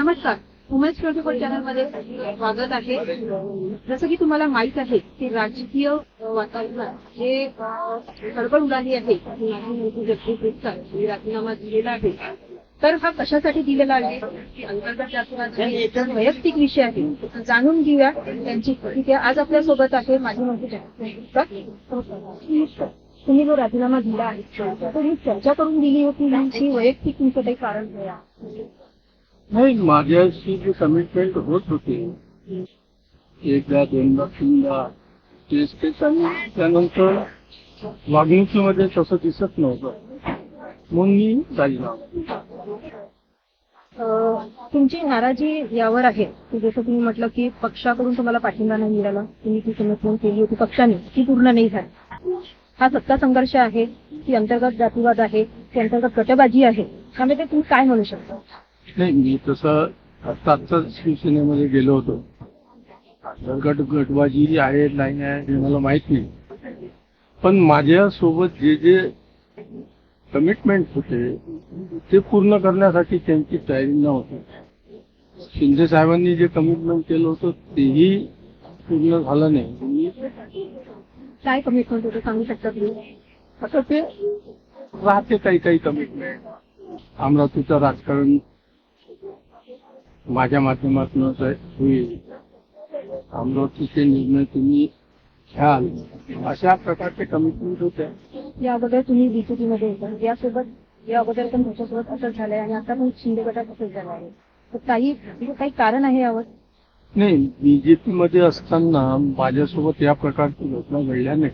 नमस्कार, उमेश 24 चॅनल मध्ये स्वागत आहे. जसं की तुम्हाला माहित आहे की राजकीय वातावरणात जे खळबळ उडाली आहे, राजीनामा दिलेला आहे. तर हा कशासाठी दिलेला आहे की अंतर्गत जातीवाद वैयक्तिक विषय आहे. जाणून घेऊया त्यांची प्रतिक्रिया. आज आपल्या सोबत आहे माझी मंत्री. तुम्ही जो राजीनामा दिला आहे तो ही चर्चा करून दिली होती यांची वैयक्तिक तुमचं काही कारण नाही, माझ्याशी जी कमिटमेंट होत होती एकदा दोनदा तीनदा तेच आणि त्यानंतर वागणुकीमध्ये तसं दिसत नव्हतं म्हणून मी राजीनामा. तुमची नाराजी यावर आहे की जसं तुम्ही म्हटलं की पक्षाकडून तुम्हाला पाठिंबा नाही मिळाला, तुम्ही ती कमिटमेंट केली होती पक्षाने ती पूर्ण नाही झाली. हा सत्ता संघर्ष आहे की अंतर्गत जातीवाद आहे की अंतर्गत गटबाजी आहे, त्यामुळे ते तुम्ही काय म्हणू शकता? नाही, मी तसं आत्ताच शिवसेनेमध्ये गेलो होतो. अंतर्गत गटबाजी आहे नाही आहे हे मला माहित नाही, पण माझ्यासोबत जे जे कमिटमेंट होते ते पूर्ण करण्यासाठी त्यांची तयारी नव्हती. शिंदे साहेबांनी जे कमिटमेंट केलं होतं तेही पूर्ण झालं नाही. काय कमिटमेंट होते सांगू शकता तुम्ही? असं ते राहते काही काही कमिटमेंट. अमरावतीचं राजकारण माझ्या माध्यमातून होईल, अमरावतीचे निर्णय तुम्ही घ्याल, अशा प्रकारचे कमिटमेंट होते. या अगोदर तुम्ही बीजेपी मध्ये होता, यासोबत या अगोदर पण त्याच्यासोबत असंच झालंय आणि आता पण शिंदे गटात असंच झालं आहे. तर काही कारण आहे यावर? नाही, बीजेपी मध्ये असताना माझ्यासोबत या प्रकारची घटना घडल्या नाही.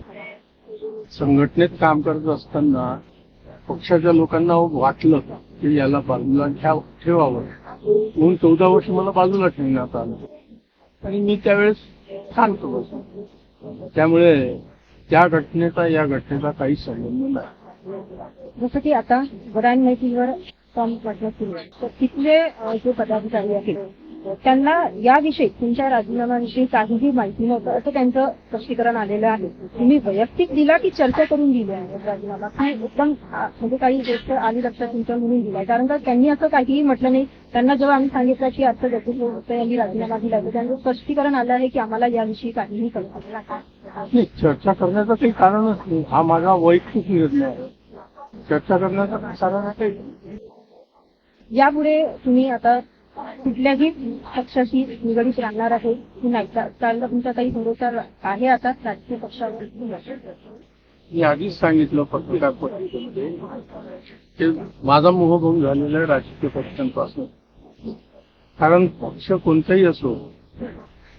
संघटनेत काम करत असताना पक्षाच्या लोकांना वाटलं की याला बाजूला ठेवावं म्हणून 14 वर्ष मला बाजूला ठेवण्यात आलं आणि मी त्यावेळेस शांत बसलो. त्यामुळे त्या घटनेचा या घटनेचा काही संबंध नाही. जसं की आता वडान माहितीवर काम वाटणं सुरू आहे, तर तिथले जे पदाधिकारी आहेत त्यांना याविषयी तुमच्या राजीनाम्याविषयी काहीही माहिती नव्हतं असं त्यांचं स्पष्टीकरण आलेलं आहे. तुम्ही वैयक्तिक दिला की चर्चा करून दिली आहे राजीनामा? काय एकदम म्हणजे काही गोष्ट आली लक्षात तुमच्या म्हणून दिलाय? कारण का त्यांनी असं काहीही म्हटलं नाही. त्यांना जेव्हा आम्ही सांगितलं की आता जगदीश गुप्ता यांनी राजीनामा दिला तर त्यांचं स्पष्टीकरण आलं आहे की आम्हाला याविषयी काहीही कल्पना नाही. चर्चा करण्याचं काही कारणच नाही. हा माझा वैयक्तिक निर्णय आहे. चर्चा करण्याचं काही कारण आहे? यापुढे तुम्ही आता कुठल्याही पक्षाशी निगडीत राहणार आहे की नाही? कारण तुमचा काही भरोसा आहे आता राजकीय पक्षावर? मी आधीच सांगितलं पत्रकार परिषदेमध्ये की माझा मोहभंग झालेला आहे राजकीय पक्षांपासून. कारण पक्ष कोणताही असो,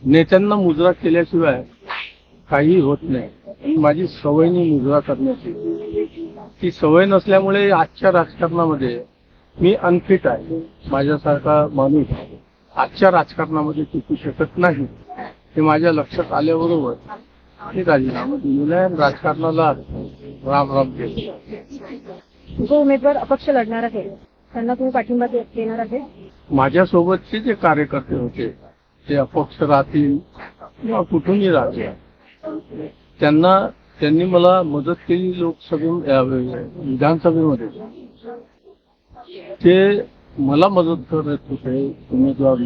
नेत्यांना मुजरा केल्याशिवाय काही होत नाही. माझी सवय नाही मुजरा करण्याची. ती सवय नसल्यामुळे आजच्या राजकारणामध्ये मी अनफिट आहे. माझ्यासारखा माणूस आजच्या राजकारणामध्ये टिकू शकत नाही हे माझ्या लक्षात आल्याबरोबर मी राजीनामा दिलेला आहे. राजकारणाला राम राम केलं. जो उमेदवार अपक्ष लढणार आहे त्यांना तुम्ही पाठिंबा देणार आहे? माझ्यासोबतचे जे कार्यकर्ते होते ते अपक्ष राहतील किंवा कुठूनही राहतील त्यांनी मला मदत केली. विधानसभेमध्ये ते मला मदत करत होते उमेदवार.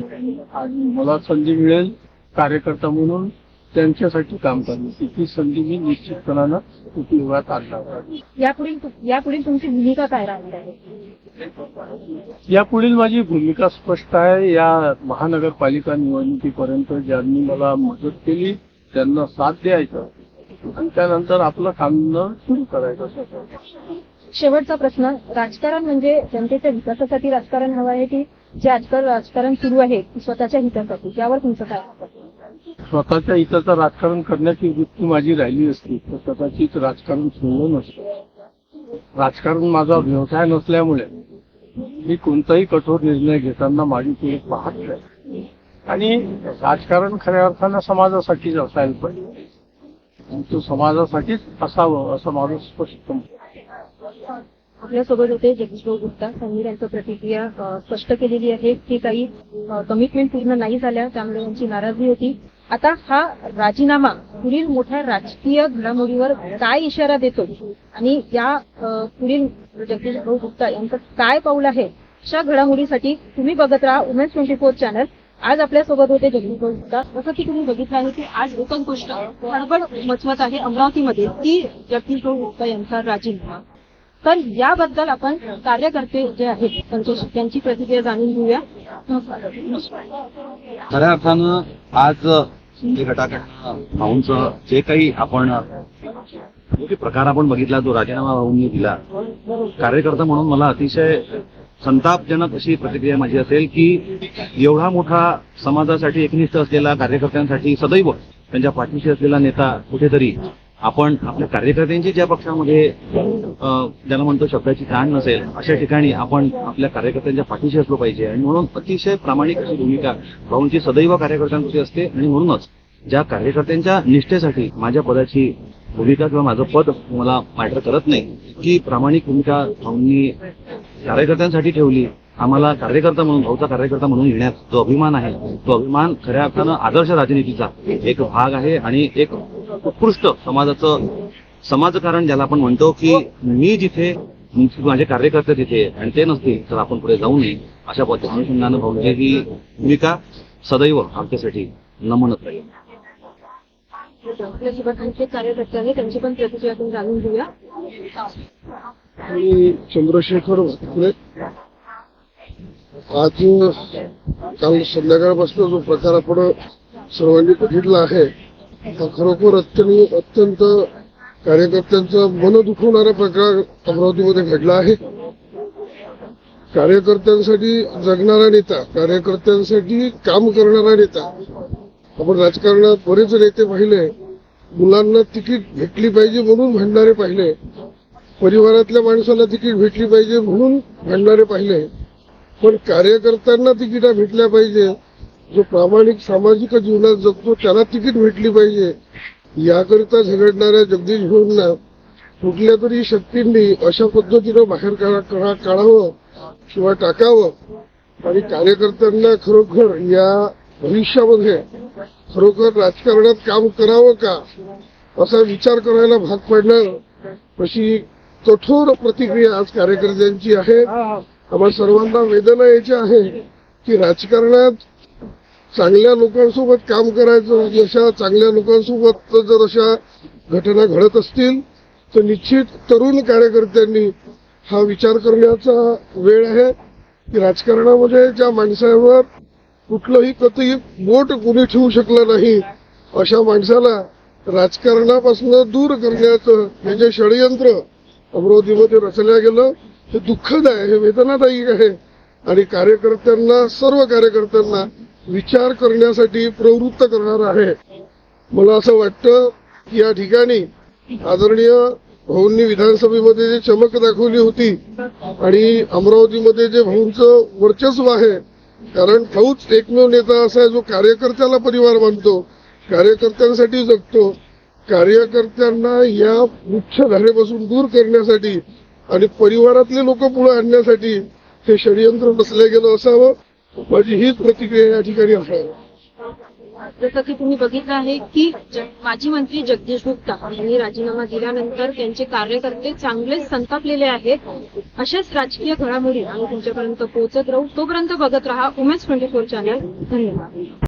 आणि मला संधी मिळेल कार्यकर्ता म्हणून त्यांच्यासाठी काम करण्याची ती संधी मी निश्चितपणानं उपयोगात आणणार. यापुढील तुमची भूमिका काय राहणार आहे? यापुढील माझी भूमिका स्पष्ट आहे. या महानगरपालिका निवडणुकीपर्यंत ज्यांनी मला मदत केली त्यांना साथ द्यायचं आणि त्यानंतर आपलं काम सुरू करायचं. शेवटचा प्रश्न, राजकारण म्हणजे जनतेच्या विकासासाठी राजकारण हवं आहे की जे आजकाल राजकारण सुरू आहे स्वतःच्या हितासाठी, यावर तुमचं काय? स्वतःच्या हिताचं राजकारण करण्याची वृत्ती माझी राहिली असती तर कदाचित राजकारण सोडलं नसतं. राजकारण माझा व्यवसाय नसल्यामुळे मी कोणताही कठोर निर्णय घेताना माझी पुढे पाहत नाही. आणि राजकारण खऱ्या अर्थानं समाजासाठीच असायला पाहिजे. तो समाजासाठीच असावं असं माझं स्पष्ट. आपल्यासोबत होते जगदीश गुप्ता. त्यांनी त्यांची प्रतिक्रिया स्पष्ट केलेली आहे की काही कमिटमेंट पूर्ण नाही झाल्या त्यामुळे त्यांची नाराजी होती. आता हा राजीनामा पुढील मोठ्या राजकीय घडामोडीवर काय इशारा देतो आणि या पुढील जगदीश गुप्ता यांचं काय पाऊल आहे अशा घडामोडीसाठी तुम्ही बघत राहा उमेश 24 चॅनल. आज आपल्यासोबत होते जगदीश गुप्ता. जसं की तुम्ही बघितलं आहे की आज एकच गोष्ट खळबळ मचमत आहे अमरावतीमध्ये की जगदीश गुप्ता यांचा राजीनामा. तर याबद्दल आपण कार्यकर्ते जे आहेत त्यांची प्रतिक्रिया जाणून घेऊया. खऱ्या अर्थानं आज जे गटाकडनं भाऊंचं जे काही आपण जो काही प्रकार आपण बघितला, जो राजीनामा भाऊंनी दिला, कार्यकर्ता म्हणून मला अतिशय संतापजनक अशी प्रतिक्रिया माझी असेल की एवढा मोठा समाजासाठी एकनिष्ठ असलेला, कार्यकर्त्यांसाठी सदैव त्यांच्या पाठीशी असलेला नेता कुठेतरी आपण आपल्या कार्यकर्त्यांची ज्या पक्षामध्ये ज्याला म्हणतो शब्दाची जाण नसेल अशा ठिकाणी आपण आपल्या कार्यकर्त्यांच्या पाठीशी असलो पाहिजे. आणि म्हणून अतिशय प्रामाणिक अशी भूमिका भाऊंची सदैव कार्यकर्त्यांप्रती असते. आणि म्हणूनच ज्या कार्यकर्त्यांच्या निष्ठेसाठी माझ्या पदाची भूमिका किंवा माझं पद मला मॅटर करत नाही, की प्रामाणिक भूमिका भाऊंनी कार्यकर्त्यांसाठी ठेवली. आम्हाला कार्यकर्ता म्हणून, भाऊचा कार्यकर्ता म्हणून येण्यात जो अभिमान आहे, तो अभिमान खऱ्या अर्थानं आदर्श राजनीतीचा एक भाग आहे. आणि एक उत्कृष्ट समाजाचं समाजकारण ज्याला आपण म्हणतो की मी जिथे माझे कार्यकर्ते तिथे आणि ते नसतील तर आपण पुढे जाऊ नये, अशा पद्धतीने भाऊंची ही भूमिका सदैव आमच्यासाठी नमनच राहील. आपल्यासोबत आणखी कार्यकर्ते आहेत, त्यांची पण प्रतिक्रिया आपण जाणून घेऊया. मी चंद्रशेखर वाकरे. आज काल संध्याकाळपासून जो प्रकार आपण सर्वांनी बघितला आहे हा खरोखर अत्यंत कार्यकर्त्यांचं मन दुखवणारा प्रकार अमरावतीमध्ये घडला आहे. कार्यकर्त्यांसाठी जगणारा नेता, कार्यकर्त्यांसाठी काम करणारा नेता. आपण राजकारणात बरेच नेते पाहिले, मुलांना तिकीट भेटली पाहिजे म्हणून भांडणारे पाहिले, परिवारातल्या माणसाला तिकीट भेटली पाहिजे म्हणून भांडणारे पाहिले. पण कार्यकर्त्यांना तिकीटा भेटल्या पाहिजे, जो प्रामाणिक सामाजिक जीवनात जगतो त्याला तिकीट भेटली पाहिजे, याकरिता झगडणाऱ्या जगदीश भाऊंना कुठल्या तरी शक्तींनी अशा पद्धतीनं बाहेर काढावं किंवा टाकावं. आणि कार्यकर्त्यांना खरोखर या भविष्यामध्ये खरोखर राजकारणात काम करावं का असा विचार करायला भाग पडणार अशी कठोर प्रतिक्रिया आज कार्यकर्त्यांची आहे. आम्हाला सर्वांना वेदना यायची आहे की राजकारणात चांगल्या लोकांसोबत काम करायचं, अशा चांगल्या लोकांसोबत जर अशा घटना घडत असतील तर निश्चित तरुण कार्यकर्त्यांनी हा विचार करण्याचा वेळ आहे की राजकारणामध्ये ज्या माणसावर कुठलंही कधी बोट कुणी ठेवू शकलं नाही अशा माणसाला राजकारणापासून दूर करण्याचं हे जे षडयंत्र अमरावतीमध्ये रचल्या गेलं हे दुःखद आहे, हे वेदनादायी आहे. आणि कार्यकर्त्यांना, सर्व कार्यकर्त्यांना विचार करण्यासाठी प्रवृत्त करणार आहे. मला असं वाटतं की या ठिकाणी आदरणीय भाऊंनी विधानसभेमध्ये जे चमक दाखवली होती आणि अमरावतीमध्ये जे भाऊंचं वर्चस्व आहे, कारण भाऊच एकमेव नेता असा आहे जो कार्यकर्त्याला परिवार मानतो, कार्यकर्त्यांसाठी जगतो. कार्यकर्त्यांना या मुख्यधारेपासून दूर करण्यासाठी आणि परिवारातले लोक पुढे आणण्यासाठी हे षडयंत्र रचलं गेलं असावं, माझी हीच प्रतिक्रिया या ठिकाणी आहे. जसं की तुम्ही बघितलं आहे की माजी मंत्री जगदीश गुप्ता यांनी राजीनामा दिल्यानंतर त्यांचे कार्यकर्ते चांगलेच संतापलेले आहेत. अशाच राजकीय घडामोडी आम्ही तुमच्यापर्यंत पोहोचत राहू. तोपर्यंत बघत राहा उमेश 24 चॅनल. धन्यवाद.